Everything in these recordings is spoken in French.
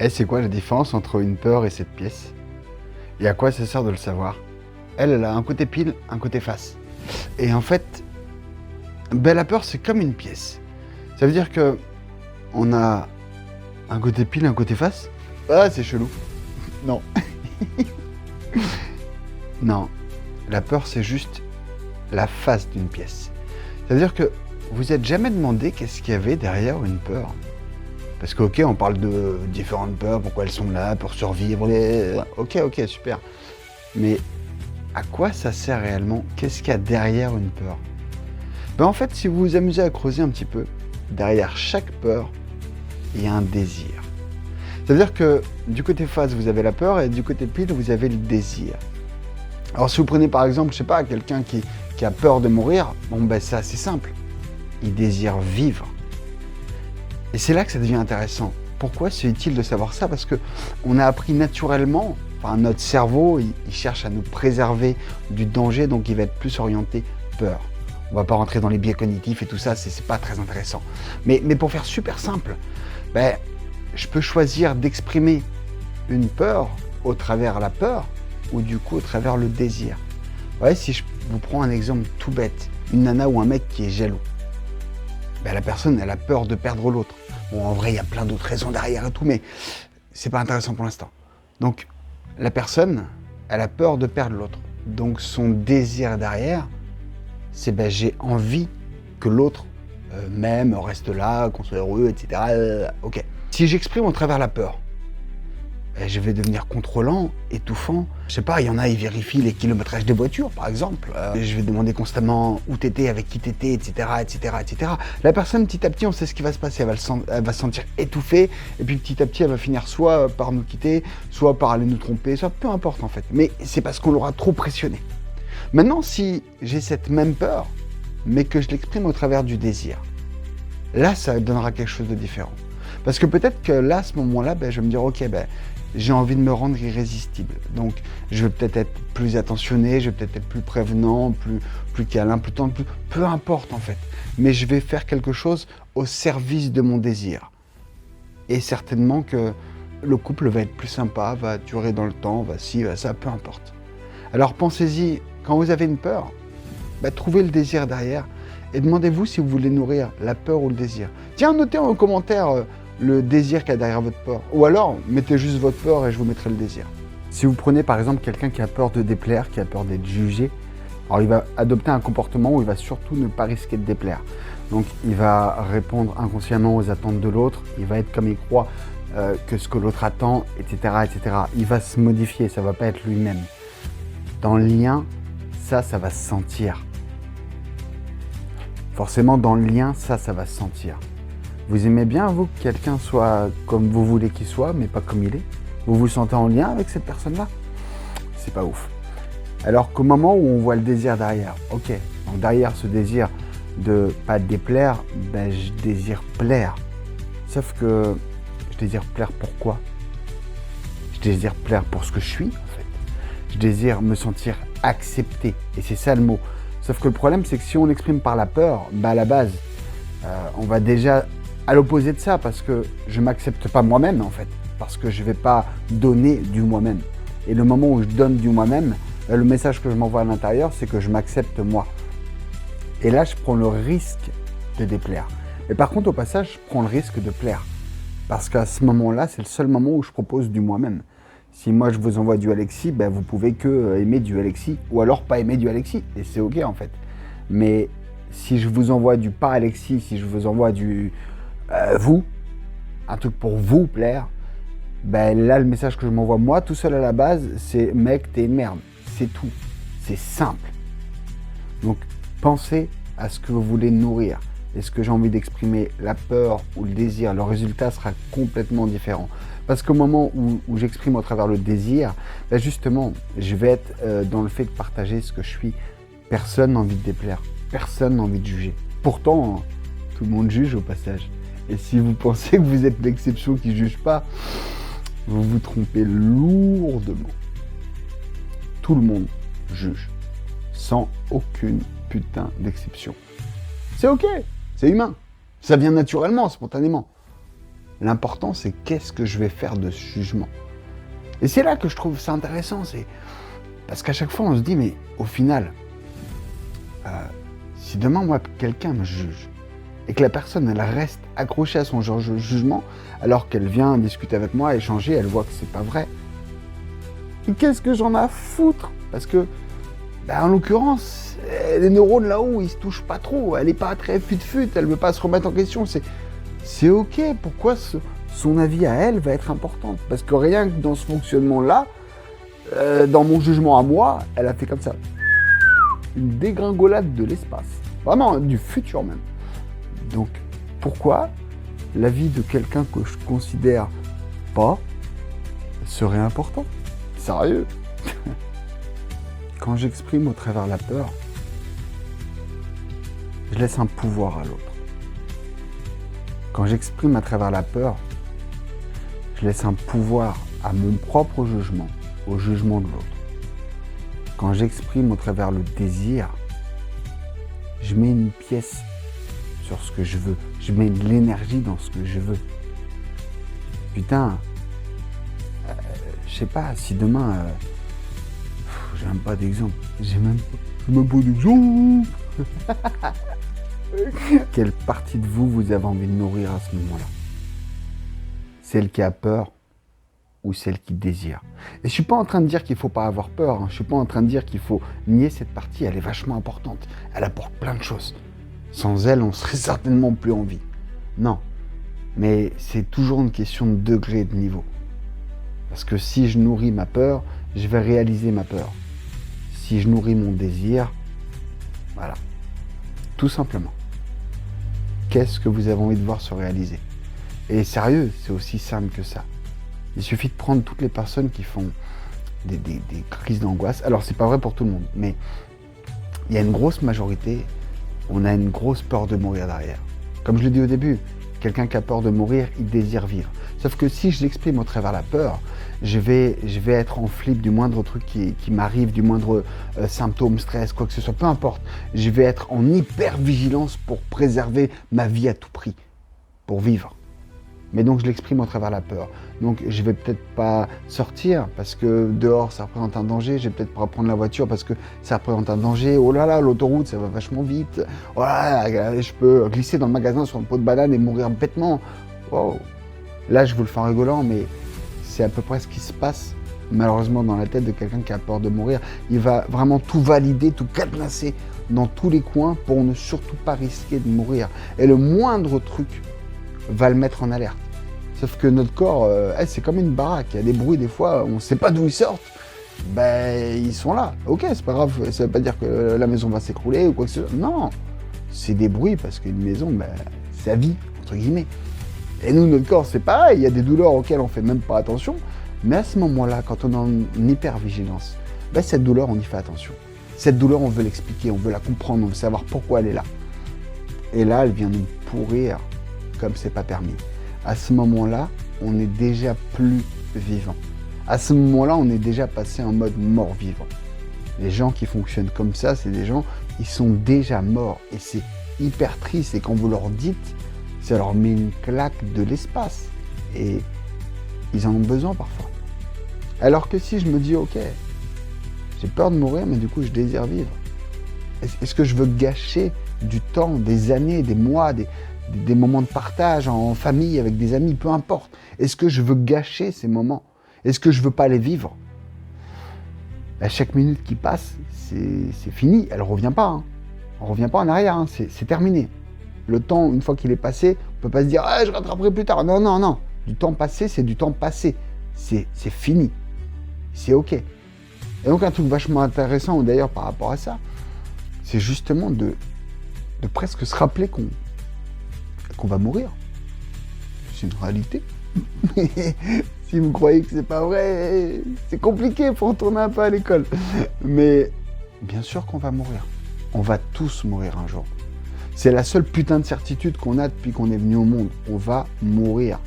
Eh, c'est quoi la différence entre une peur et cette pièce? Et à quoi ça sert de le savoir? Elle a un côté pile, un côté face. Et en fait, ben, la peur, c'est comme une pièce. Ça veut dire que on a un côté pile, un côté face. Ah, c'est chelou. Non. Non. La peur, c'est juste la face d'une pièce. Ça veut dire que vous êtes jamais demandé qu'est-ce qu'il y avait derrière une peur. Parce que, ok, on parle de différentes peurs, pourquoi elles sont là, pour survivre. Ok, super. Mais à quoi ça sert réellement? Qu'est-ce qu'il y a derrière une peur? Ben, en fait, si vous vous amusez à creuser un petit peu, derrière chaque peur, il y a un désir. Ça veut dire que du côté face, vous avez la peur et du côté pile, vous avez le désir. Alors si vous prenez par exemple, je sais pas, quelqu'un qui a peur de mourir, bon ben c'est assez simple. Il désire vivre. Et c'est là que ça devient intéressant. Pourquoi c'est utile de savoir ça? Parce que on a appris naturellement, enfin notre cerveau, il cherche à nous préserver du danger, donc il va être plus orienté peur. On va pas rentrer dans les biais cognitifs et tout ça, c'est pas très intéressant. Mais pour faire super simple, ben, je peux choisir d'exprimer une peur au travers la peur ou du coup au travers le désir. Ouais, si je vous prends un exemple tout bête, une nana ou un mec qui est jaloux, ben, la personne elle a peur de perdre l'autre. Bon, en vrai, il y a plein d'autres raisons derrière et tout, mais c'est pas intéressant pour l'instant. Donc, la personne, elle a peur de perdre l'autre. Donc, son désir derrière, c'est ben, j'ai envie que l'autre m'aime, reste là, qu'on soit heureux, etc. Ok. Si j'exprime au travers la peur, ben, je vais devenir contrôlant, étouffant. Je sais pas, il y en a, ils vérifient les kilométrages des voitures, par exemple. Je vais demander constamment où t'étais, avec qui t'étais, etc., etc. La personne, petit à petit, on sait ce qui va se passer. Elle va se sentir étouffée, et puis petit à petit, elle va finir soit par nous quitter, soit par aller nous tromper, soit peu importe en fait. Mais c'est parce qu'on l'aura trop pressionné. Maintenant, si j'ai cette même peur, mais que je l'exprime au travers du désir, là, ça donnera quelque chose de différent. Parce que peut-être que là, à ce moment-là, ben, je vais me dire, ok, ben, j'ai envie de me rendre irrésistible. Donc, je vais peut-être être plus attentionné, je vais peut-être être plus prévenant, plus câlin, plus tendre, peu importe en fait. Mais je vais faire quelque chose au service de mon désir. Et certainement que le couple va être plus sympa, va durer dans le temps, va ci, va ça, peu importe. Alors pensez-y, quand vous avez une peur, ben, trouvez le désir derrière et demandez-vous si vous voulez nourrir la peur ou le désir. Tiens, notez en commentaire le désir qu'il y a derrière votre peur. Ou alors, mettez juste votre peur et je vous mettrai le désir. Si vous prenez par exemple quelqu'un qui a peur de déplaire, qui a peur d'être jugé, alors il va adopter un comportement où il va surtout ne pas risquer de déplaire. Donc il va répondre inconsciemment aux attentes de l'autre, il va être comme il croit que ce que l'autre attend, etc., etc. Il va se modifier, ça ne va pas être lui-même. Dans le lien, ça va se sentir. Forcément, dans le lien, ça va se sentir. Vous aimez bien, vous, que quelqu'un soit comme vous voulez qu'il soit, mais pas comme il est? Vous vous sentez en lien avec cette personne-là? C'est pas ouf. Alors qu'au moment où on voit le désir derrière, ok, donc derrière ce désir de pas déplaire, ben je désire plaire. Sauf que je désire plaire pour quoi? Je désire plaire pour ce que je suis, en fait. Je désire me sentir accepté, et c'est ça le mot. Sauf que le problème, c'est que si on l'exprime par la peur, bah à la base, on va déjà à l'opposé de ça, parce que je ne m'accepte pas moi-même, en fait, parce que je ne vais pas donner du moi-même. Et le moment où je donne du moi-même, le message que je m'envoie à l'intérieur, c'est que je m'accepte moi. Et là, je prends le risque de déplaire. Mais par contre, au passage, je prends le risque de plaire. Parce qu'à ce moment-là, c'est le seul moment où je propose du moi-même. Si moi je vous envoie du Alexis, ben vous pouvez que aimer du Alexis ou alors pas aimer du Alexis et c'est ok en fait. Mais si je vous envoie du pas Alexis, si je vous envoie du vous, un truc pour vous plaire, ben là le message que je m'envoie moi tout seul à la base, c'est mec t'es une merde, c'est tout, c'est simple. Donc pensez à ce que vous voulez nourrir. Est-ce que j'ai envie d'exprimer la peur ou le désir? Le résultat sera complètement différent. Parce qu'au moment où j'exprime au travers le désir, ben justement, je vais être dans le fait de partager ce que je suis. Personne n'a envie de déplaire, personne n'a envie de juger. Pourtant, tout le monde juge au passage. Et si vous pensez que vous êtes l'exception qui ne juge pas, vous vous trompez lourdement. Tout le monde juge, sans aucune putain d'exception. C'est ok, c'est humain. Ça vient naturellement, spontanément. L'important, c'est qu'est-ce que je vais faire de ce jugement. Et c'est là que je trouve ça intéressant, c'est parce qu'à chaque fois, on se dit, mais au final, si demain, moi, quelqu'un me juge, et que la personne, elle reste accrochée à son jugement, alors qu'elle vient discuter avec moi, échanger, elle voit que c'est pas vrai. Et qu'est-ce que j'en ai à foutre? Parce que, en l'occurrence, les neurones là-haut, ils se touchent pas trop. Elle est pas très fut-fut, elle veut pas se remettre en question. C'est ok. Pourquoi son avis à elle va être important? Parce que rien que dans ce fonctionnement-là, dans mon jugement à moi, elle a fait comme ça. Une dégringolade de l'espace. Vraiment, du futur même. Donc, pourquoi l'avis de quelqu'un que je considère pas serait important? Sérieux? Quand j'exprime au travers la peur, je laisse un pouvoir à l'autre. Quand j'exprime à travers la peur, je laisse un pouvoir à mon propre jugement, au jugement de l'autre. Quand j'exprime au travers le désir, je mets une pièce sur ce que je veux. Je mets de l'énergie dans ce que je veux. Putain, je sais pas, si demain... j'ai même pas d'exemple. J'ai même pas d'exemple. Quelle partie de vous avez envie de nourrir à ce moment-là? Celle qui a peur ou celle qui désire? Et je suis pas en train de dire qu'il faut pas avoir peur. Je suis pas en train de dire qu'il faut nier cette partie. Elle est vachement importante. Elle apporte plein de choses. Sans elle, on serait certainement plus en vie. Non. Mais c'est toujours une question de degré et de niveau. Parce que si je nourris ma peur, je vais réaliser ma peur. Si je nourris mon désir, voilà. Tout simplement. Qu'est-ce que vous avez envie de voir se réaliser? Et sérieux, c'est aussi simple que ça. Il suffit de prendre toutes les personnes qui font des crises d'angoisse. Alors, c'est pas vrai pour tout le monde, mais il y a une grosse majorité, on a une grosse peur de mourir derrière. Comme je l'ai dit au début, quelqu'un qui a peur de mourir, il désire vivre. Sauf que si je l'exprime au travers la peur, je vais être en flip du moindre truc qui m'arrive, du moindre symptôme, stress, quoi que ce soit, peu importe. Je vais être en hyper-vigilance pour préserver ma vie à tout prix, pour vivre. Mais donc je l'exprime au travers la peur. Donc je vais peut-être pas sortir parce que dehors ça représente un danger. Je vais peut-être pas prendre la voiture parce que ça représente un danger. Oh là là, l'autoroute ça va vachement vite. Oh là là, je peux glisser dans le magasin sur un pot de banane et mourir bêtement. Wow. Là je vous le fais en rigolant, mais c'est à peu près ce qui se passe malheureusement dans la tête de quelqu'un qui a peur de mourir. Il va vraiment tout valider, tout cadenasser dans tous les coins pour ne surtout pas risquer de mourir. Et le moindre truc va le mettre en alerte. Sauf que notre corps, c'est comme une baraque. Il y a des bruits des fois, on ne sait pas d'où ils sortent. Ils sont là. Ok, c'est pas grave, ça ne veut pas dire que la maison va s'écrouler ou quoi que ce soit. Non, c'est des bruits parce qu'une maison, c'est à vie, entre guillemets. Et nous, notre corps, c'est pareil. Il y a des douleurs auxquelles on ne fait même pas attention. Mais à ce moment-là, quand on est en hyper-vigilance, cette douleur, on y fait attention. Cette douleur, on veut l'expliquer, on veut la comprendre, on veut savoir pourquoi elle est là. Et là, elle vient nous pourrir comme c'est pas permis. À ce moment-là, on n'est déjà plus vivant. À ce moment-là, on est déjà passé en mode mort-vivant. Les gens qui fonctionnent comme ça, c'est des gens, ils sont déjà morts. Et c'est hyper triste. Et quand vous leur dites, ça leur met une claque de l'espace. Et ils en ont besoin parfois. Alors que si je me dis, ok, j'ai peur de mourir, mais du coup, je désire vivre. Est-ce que je veux gâcher du temps, des années, des mois, des moments de partage en famille, avec des amis, peu importe. Est-ce que je veux gâcher ces moments? Est-ce que je veux pas les vivre? À chaque minute qui passe, c'est fini, elle revient pas. On revient pas en arrière, c'est terminé. Le temps, une fois qu'il est passé, on peut pas se dire « je rattraperai plus tard ». Non, non, non. Du temps passé, c'est du temps passé. C'est fini. C'est ok. Et donc un truc vachement intéressant, d'ailleurs, par rapport à ça, c'est justement de presque se rappeler qu'on va mourir. C'est une réalité. Si vous croyez que c'est pas vrai, c'est compliqué, il faut retourner un peu à l'école. Mais bien sûr qu'on va mourir. On va tous mourir un jour. C'est la seule putain de certitude qu'on a depuis qu'on est venu au monde. On va mourir.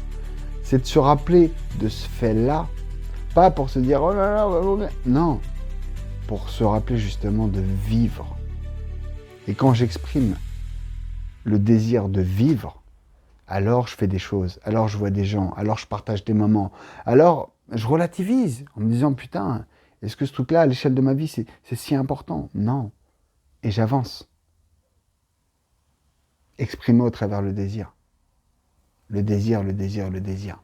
C'est de se rappeler de ce fait-là, pas pour se dire « oh là là, on va mourir ». Non, pour se rappeler justement de vivre. Et quand j'exprime le désir de vivre, alors je fais des choses, alors je vois des gens, alors je partage des moments, alors je relativise en me disant putain, est-ce que ce truc-là, à l'échelle de ma vie, c'est si important? Non. Et j'avance. Exprimé au travers le désir. Le désir, le désir, le désir.